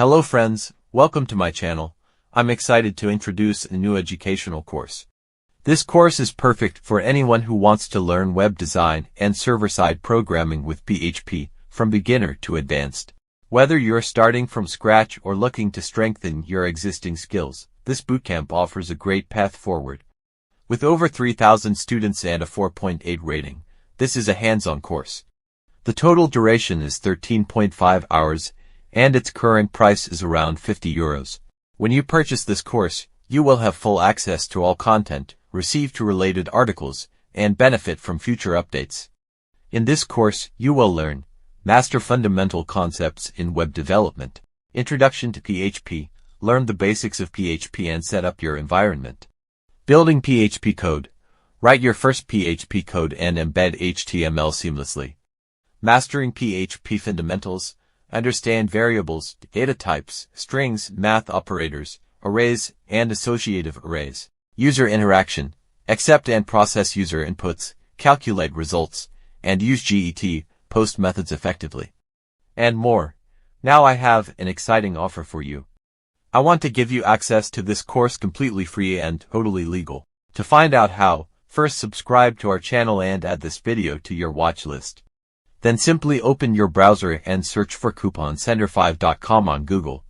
Hello friends, welcome to my channel. I'm excited to introduce a new educational course. This course is perfect for anyone who wants to learn web design and server-side programming with PHP from beginner to advanced. Whether you're starting from scratch or looking to strengthen your existing skills, this bootcamp offers a great path forward. With over 3,000 students and a 4.8 rating, this is a hands-on course. The total duration is 13.5 hours, and its current price is around €50. When you purchase this course, you will have full access to all content, receive to related articles, and benefit from future updates. In this course, you will learn master fundamental concepts in web development, introduction to PHP, learn the basics of PHP and set up your environment, building PHP code, write your first PHP code and embed HTML seamlessly, mastering PHP fundamentals, understand variables, data types, strings, math operators, arrays, and associative arrays, user interaction, accept and process user inputs, calculate results, and use GET, post methods effectively, and more. Now I have an exciting offer for you. I want to give you access to this course completely free and totally legal. To find out how, first subscribe to our channel and add this video to your watch list. Then simply open your browser and search for couponsender5.com on Google.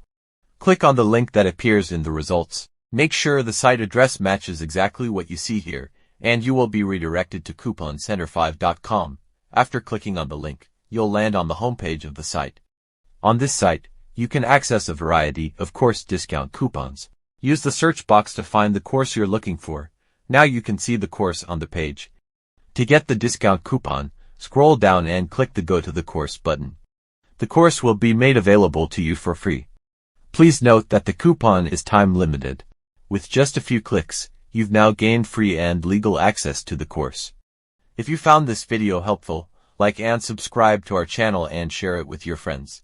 Click on the link that appears in the results. Make sure the site address matches exactly what you see here, and you will be redirected to couponsender5.com. After clicking on the link, you'll land on the homepage of the site. On this site, you can access a variety of course discount coupons. Use the search box to find the course you're looking for. Now you can see the course on the page. To get the discount coupon, scroll down and click the Go to the Course button. The course will be made available to you for free. Please note that the coupon is time limited. With just a few clicks, you've now gained free and legal access to the course. If you found this video helpful, like and subscribe to our channel and share it with your friends.